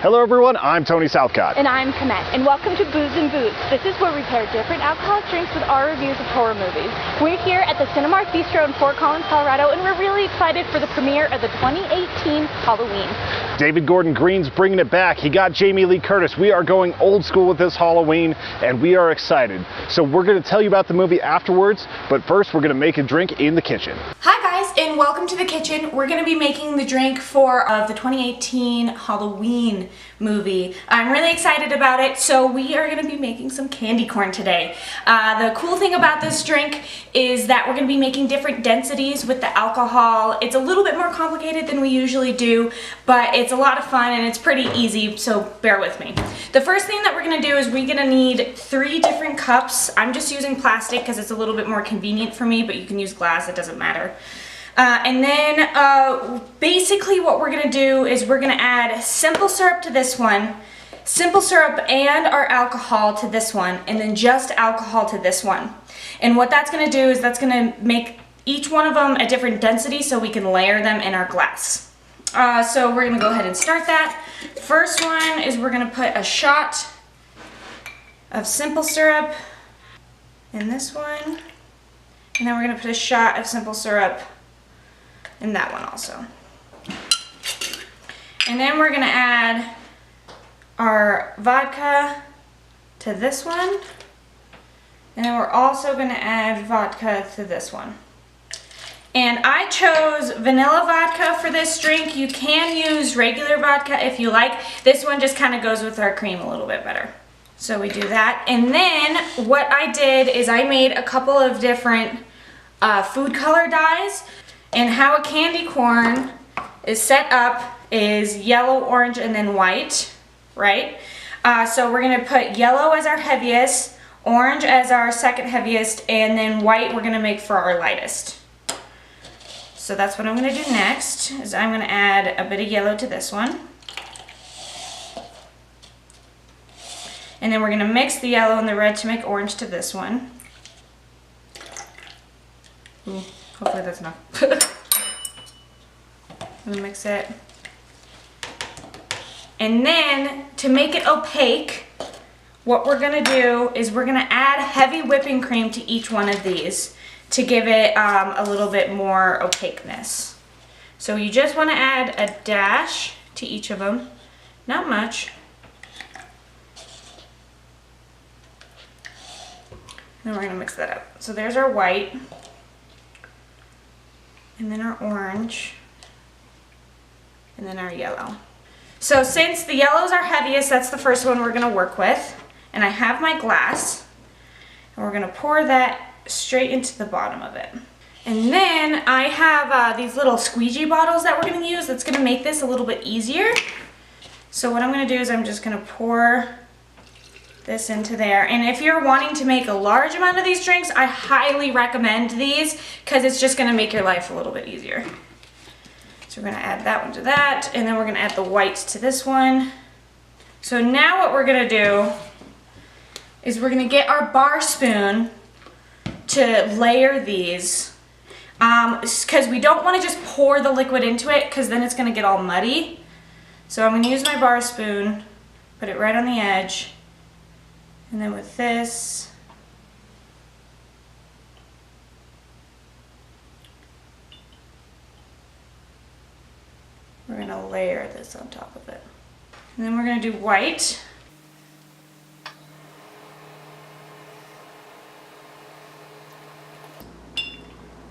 Hello everyone, I'm Tony Southcott. And I'm Komette, and welcome to Booze and Boots. This is where we pair different alcoholic drinks with our reviews of horror movies. We're here at the Cinemark Bistro in Fort Collins, Colorado, and we're really excited for the premiere of the 2018 Halloween. David Gordon Green's bringing it back. He got Jamie Lee Curtis. We are going old school with this Halloween, and we are excited. So we're going to tell you about the movie afterwards, but first we're going to make a drink in the kitchen. Hi guys, and welcome to the kitchen. We're going to be making the drink for the 2018 Halloween movie. I'm really excited about it, so we are going to be making some candy corn today. The cool thing about this drink is that we're going to be making different densities with the alcohol. It's a little bit more complicated than we usually do, but it's a lot of fun and it's pretty easy, so bear with me. The first thing that we're going to do is we're going to need 3 different cups. I'm just using plastic because it's a little bit more convenient for me, but you can use glass, it doesn't matter. And then basically what we're going to do is we're going to add simple syrup to this one, simple syrup and our alcohol to this one, and then just alcohol to this one. And what that's going to do is that's going to make each one of them a different density so we can layer them in our glass. So we're going to go ahead and start that. First one is we're going to put a shot of simple syrup in this one, and then we're going to put a shot of simple syrup in that one also. And then we're going to add our vodka to this one, and then we're also going to add vodka to this one. And I chose vanilla vodka for this drink. You can use regular vodka if you like. This one just kind of goes with our cream a little bit better. So we do that. And then what I did is I made a couple of different food color dyes. And how a candy corn is set up is yellow, orange, and then white, right? So we're gonna put yellow as our heaviest, orange as our second heaviest, and then white we're gonna make for our lightest. So that's what I'm gonna do next, is I'm gonna add a bit of yellow to this one. And then we're gonna mix the yellow and the red to make orange to this one. Ooh. Hopefully that's enough. I'm gonna mix it. And then to make it opaque, what we're gonna do is we're gonna add heavy whipping cream to each one of these to give it a little bit more opaqueness. So you just wanna add a dash to each of them, not much. And then we're gonna mix that up. So there's our white. And then our orange, and then our yellow. So since the yellow's our heaviest, that's the first one we're gonna work with. And I have my glass, and we're gonna pour that straight into the bottom of it. And then I have these little squeegee bottles that we're gonna use that's gonna make this a little bit easier. So what I'm gonna do is I'm just gonna pour this into there. And if you're wanting to make a large amount of these drinks, I highly recommend these because it's just gonna make your life a little bit easier. So we're gonna add that one to that, and then we're gonna add the white to this one. So now what we're gonna do is we're gonna get our bar spoon to layer these because we don't wanna just pour the liquid into it because then it's gonna get all muddy. So I'm gonna use my bar spoon, put it right on the edge. And then with this, we're going to layer this on top of it. And then we're going to do white.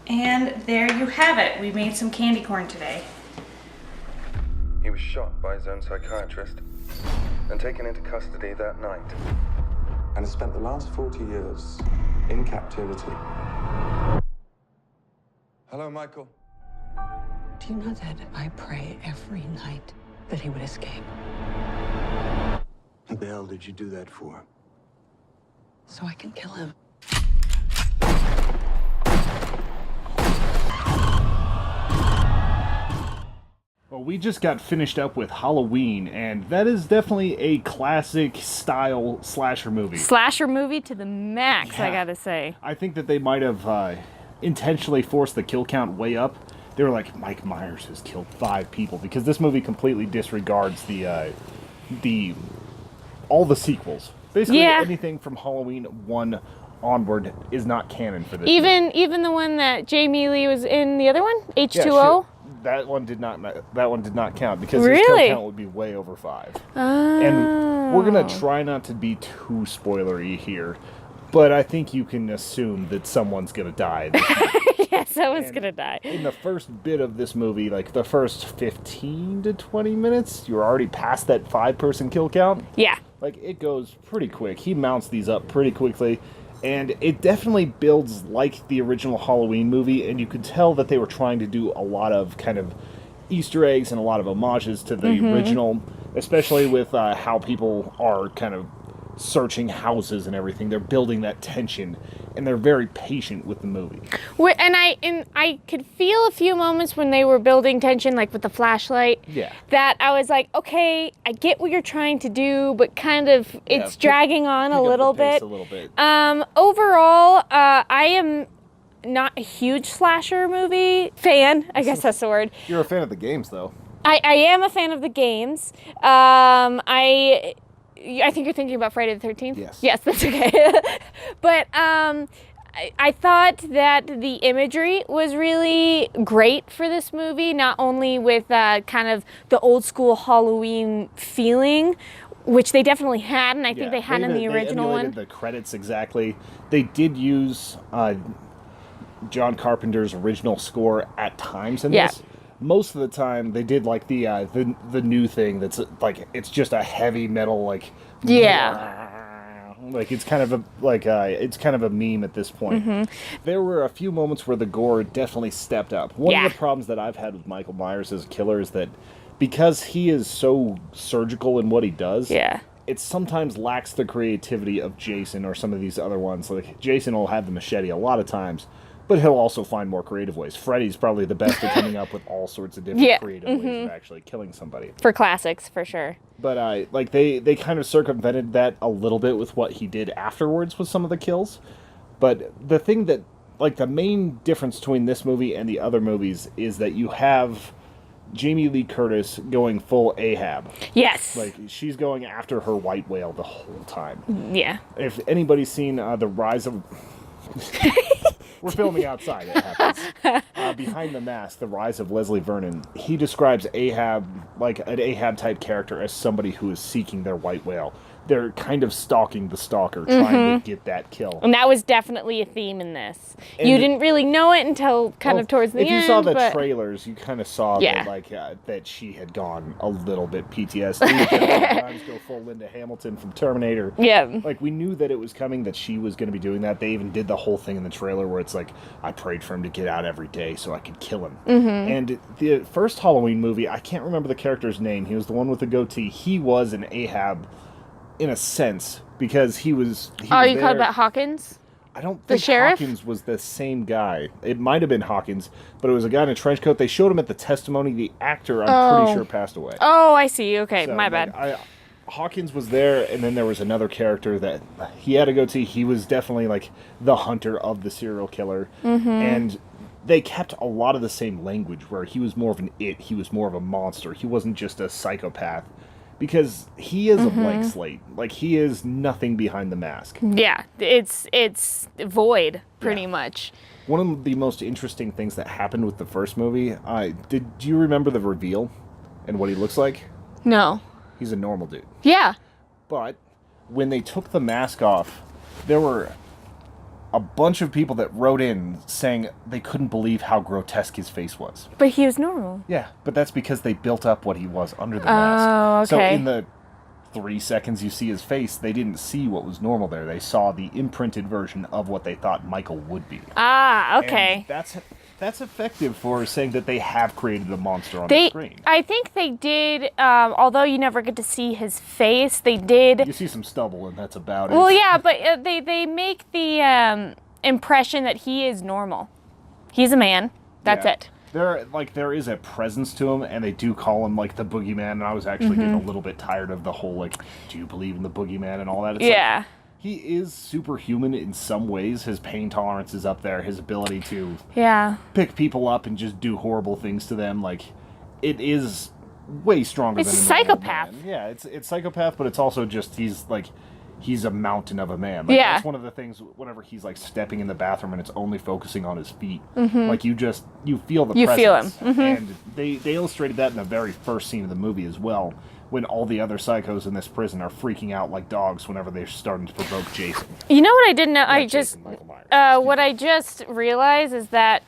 And there you have it. We made some candy corn today. He was shot by his own psychiatrist and taken into custody that night. And has spent the last 40 years in captivity. Hello, Michael. Do you know that I pray every night that he would escape? What the hell did you do that for? So I can kill him. Well, we just got finished up with Halloween, and that is definitely a classic style slasher movie. Slasher movie to the max, yeah. I gotta say. I think that they might have intentionally forced the kill count way up. They were like, Mike Myers has killed 5 people, because this movie completely disregards the all the sequels. Basically, Yeah. anything from Halloween 1 onward is not canon for this. Even the one that Jamie Lee was in, the other one, Yeah, H2O. that one did not count because his Really? kill count would be way over 5. And we're gonna try not to be too spoilery here, but I think you can assume that someone's gonna die. Yes, someone's gonna die. In the first bit of this movie, like the first 15 to 20 minutes, you're already past that 5-person kill count. Yeah. Like, it goes pretty quick. He mounts these up pretty quickly, and it definitely builds like the original Halloween movie, and you could tell that they were trying to do a lot of kind of Easter eggs and a lot of homages to the original, especially with how people are kind of searching houses and everything. They're building that tension, and they're very patient with the movie. And I could feel a few moments when they were building tension, like with the flashlight. Yeah. That I was like, okay, I get what you're trying to do, but kind of it's dragging on a little bit. Overall, I am not a huge slasher movie fan. I guess that's the word. You're a fan of the games, though. I am a fan of the games. I think you're thinking about Friday the 13th? Yes. Yes, that's okay. But I thought that the imagery was really great for this movie, not only with kind of the old school Halloween feeling, which they definitely had, and I think they had in the original they one. emulated the credits exactly. They did use John Carpenter's original score at times in this. Most of the time, they did like the new thing that's like it's just a heavy metal like like it's kind of a meme at this point. There were a few moments where the gore definitely stepped up. One of the problems that I've had with Michael Myers as a killer is that because he is so surgical in what he does, it sometimes lacks the creativity of Jason or some of these other ones. Like Jason will have the machete a lot of times, but he'll also find more creative ways. Freddy's probably the best at coming up with all sorts of different creative ways of actually killing somebody. For classics, for sure. But like they kind of circumvented that a little bit with what he did afterwards with some of the kills. But the thing that, like, the main difference between this movie and the other movies is that you have Jamie Lee Curtis going full Ahab. Yes. Like, she's going after her white whale the whole time. Yeah. If anybody's seen The Rise of... We're filming outside, it happens. Behind the Mask, The Rise of Leslie Vernon, he describes Ahab, like an Ahab-type character, as somebody who is seeking their white whale. They're kind of stalking the stalker, trying to get that kill. And that was definitely a theme in this. And you didn't really know it until kind of towards the end. If you saw the trailers, you kind of saw that, like, that she had gone a little bit PTSD. Sometimes go full Linda Hamilton from Terminator. Yeah. Like, we knew that it was coming, that she was going to be doing that. They even did the whole thing in the trailer where it's like, I prayed for him to get out every day so I could kill him. And the first Halloween movie, I can't remember the character's name. He was the one with the goatee. He was an Ahab in a sense, because he was you there. called that Hawkins? I don't The think sheriff? Hawkins was the same guy. It might have been Hawkins, but it was a guy in a trench coat. They showed him at the testimony. The actor, I'm pretty sure, passed away. Oh, I see. Okay, So, my like, bad. Hawkins was there, and then there was another character that he had a goatee. He was definitely like the hunter of the serial killer, and they kept a lot of the same language. Where he was more of an it, he was more of a monster. He wasn't just a psychopath. Because he is a blank slate. Like, he is nothing behind the mask. Yeah, it's void, pretty much. One of the most interesting things that happened with the first movie, do you remember the reveal and what he looks like? No. He's a normal dude. Yeah. But when they took the mask off, there were a bunch of people that wrote in saying they couldn't believe how grotesque his face was. But he was normal. Yeah, but that's because they built up what he was under the mask. Oh, okay. So in the 3 seconds you see his face, they didn't see what was normal there. They saw the imprinted version of what they thought Michael would be. Ah, okay. And that's effective for saying that they have created a monster on the screen. I think they did, although you never get to see his face, they did... You see some stubble, and that's about it. Well, yeah, but they make the impression that he is normal. He's a man. That's it. There is a presence to him, and they do call him, like, the boogeyman, and I was actually getting a little bit tired of the whole, like, do you believe in the boogeyman and all that? It's like, he is superhuman in some ways. His pain tolerance is up there. His ability to pick people up and just do horrible things to them. Like, it is way stronger than a normal psychopath. man. Yeah, it's psychopath, but it's also just he's a mountain of a man. Like, Yeah. That's one of the things whenever he's like stepping in the bathroom and it's only focusing on his feet. Like you feel the presence. Feel him. And they illustrated that in the very first scene of the movie as well, when all the other psychos in this prison are freaking out like dogs whenever they're starting to provoke Jason. You know what I didn't know? Michael Myers. What I just realized is that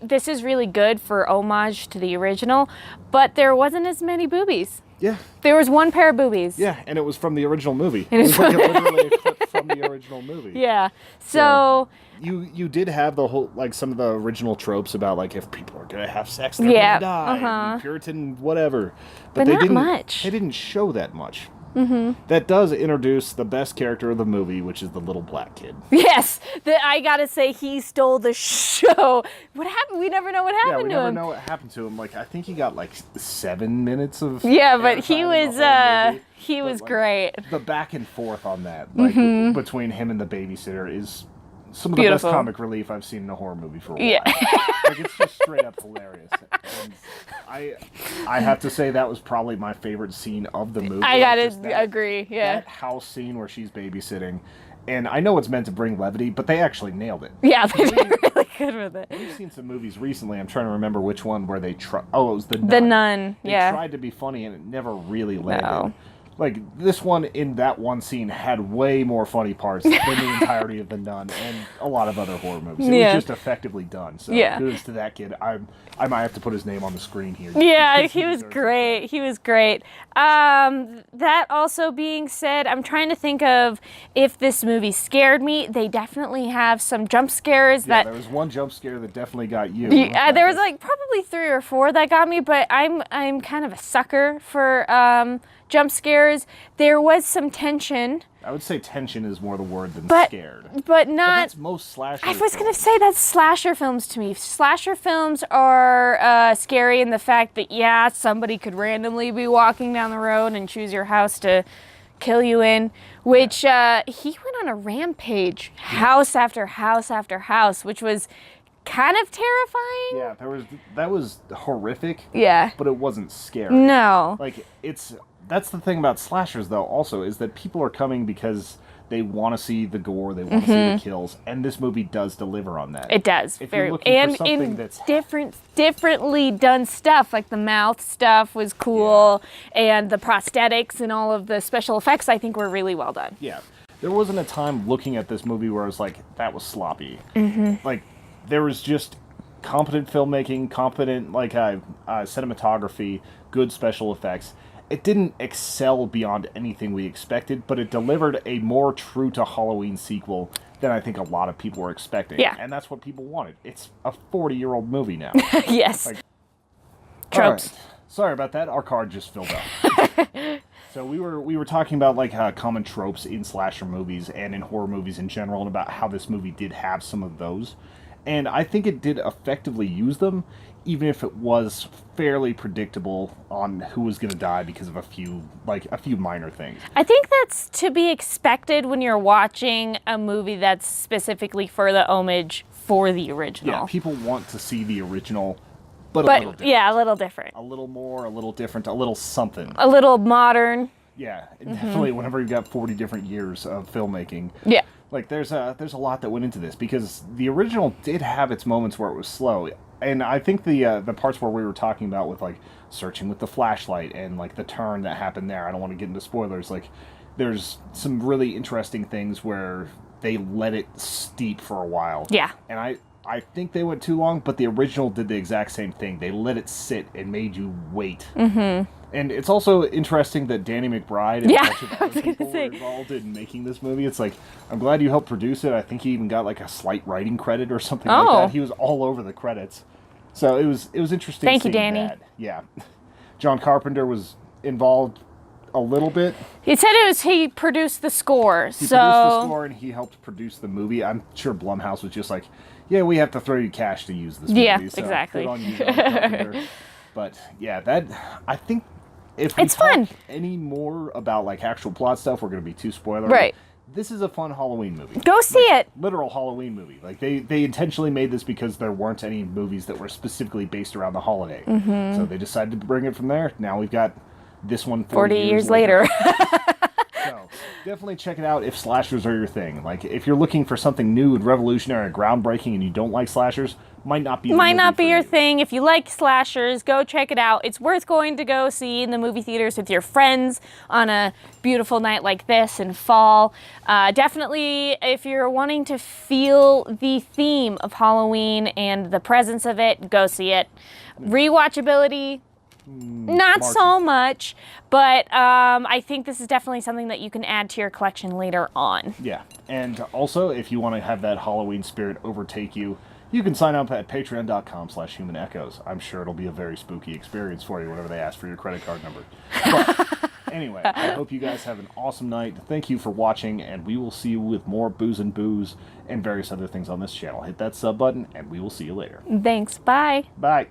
this is really good for homage to the original, but there wasn't as many boobies. Yeah. There was one pair of boobies. Yeah, and it was from the original movie. It was like literally a clip from the original movie. Yeah. So you did have the whole, like, some of the original tropes about, like, if people are gonna have sex, they're Yeah, gonna die, Puritan, whatever. But they not didn't, much. They didn't show that much. That does introduce the best character of the movie, which is the little black kid. yes, I gotta say he stole the show. What happened? We never know what Yeah, happened we to never him. know what happened to him. Like, I think he got like 7 minutes of Yeah, but airtime he in the was whole movie. he But, was like, great. The back and forth on that, like between him and the babysitter, is some of the Beautiful. best comic relief I've seen in a horror movie for a while. Yeah. Like, it's just straight up hilarious. And I have to say that was probably my favorite scene of the movie. I Like, just gotta agree. Yeah. That house scene where she's babysitting. And I know it's meant to bring levity, but they actually nailed it. Yeah, they did really good with it. We've seen some movies recently. I'm trying to remember which one where they tried. Oh, it was The Nun. The Nun. They Yeah. tried to be funny, and it never really landed. No. Like, this one, in that one scene, had way more funny parts than the entirety of The Nun and a lot of other horror movies. It Yeah. was just effectively done. So Yeah. kudos to that kid. I might have to put his name on the screen here. Yeah, because he was deserves great. He was great. That also being said, I'm trying to think of if this movie scared me. They definitely have some jump scares Yeah, that. there was one jump scare that definitely got you. There was like probably 3 or 4 that got me, but I'm kind of a sucker for jump scares. There was some tension, I would say tension is more the word than but scared. but But not. that's most slasher I was gonna films. say that's slasher films to me. Slasher films are scary in the fact that somebody could randomly be walking down the road and choose your house to kill you in. Which he went on a rampage, house after house after house, which was kind of terrifying. Yeah, that was horrific. Yeah. But it wasn't scary. No. Like, that's the thing about slashers, though, also, is that people are coming because they want to see the gore, they want to see the kills, and this movie does deliver on that. It does. If Very you're looking and for something in that's differently done stuff, like the mouth stuff was cool, and the prosthetics and all of the special effects I think were really well done. yeah, there wasn't a time looking at this movie where I was like, that was sloppy. Like, there was just competent filmmaking, competent cinematography, good special effects. It didn't excel beyond anything we expected, but it delivered a more true to Halloween sequel than I think a lot of people were expecting. Yeah. And that's what people wanted. It's a 40-year-old movie now. Yes. Like, Tropes. All right. Sorry about that. Our card just filled up. So we were talking about common tropes in slasher movies and in horror movies in general, and about how this movie did have some of those. And I think it did effectively use them, even if it was fairly predictable on who was going to die because of a few minor things. I think that's to be expected when you're watching a movie that's specifically for the homage for the original. Yeah, people want to see the original, but a little different. Yeah, a little different. A little more, a little different, a little something. A little modern. Yeah, definitely whenever you've got 40 different years of filmmaking. Yeah. Like, there's a lot that went into this, because the original did have its moments where it was slow. And I think the parts where we were talking about with, like, searching with the flashlight and, like, the turn that happened there, I don't want to get into spoilers, like, there's some really interesting things where they let it steep for a while. Yeah. And I think they went too long, but the original did the exact same thing. They let it sit and made you wait. Mm-hmm. And it's also interesting that Danny McBride and a bunch of other people were involved in making this movie. It's like, I'm glad you helped produce it. I think he even got like a slight writing credit or something like that. He was all over the credits. So it was interesting. Thank you, seeing Danny. that. Yeah. John Carpenter was involved a little bit. He said he produced the score. He produced the score and he helped produce the movie. I'm sure Blumhouse was just like, yeah, we have to throw you cash to use this movie. Yeah, So exactly. good on you, John Carpenter. But yeah, I think if we It's talk fun. any more about like actual plot stuff, we're going to be too spoilery. Right. This is a fun Halloween movie. Go see it. Literal Halloween movie. Like they intentionally made this because there weren't any movies that were specifically based around the holiday. Mm-hmm. So they decided to bring it from there. Now we've got this one 40 years later. So definitely check it out if slashers are your thing. Like if you're looking for something new and revolutionary and groundbreaking and you don't like slashers, might not be your thing. If you like slashers, go check it out. It's worth going to go see in the movie theaters with your friends on a beautiful night like this in fall. Definitely, if you're wanting to feel the theme of Halloween and the presence of it, go see it. Rewatchability, not so much, but I think this is definitely something that you can add to your collection later on. Yeah, and also if you want to have that Halloween spirit overtake you, you can sign up at patreon.com/humanechoes. I'm sure it'll be a very spooky experience for you whenever they ask for your credit card number. But anyway, I hope you guys have an awesome night. Thank you for watching, and we will see you with more Booze and Booze and various other things on this channel. Hit that sub button, and we will see you later. Thanks. Bye. Bye.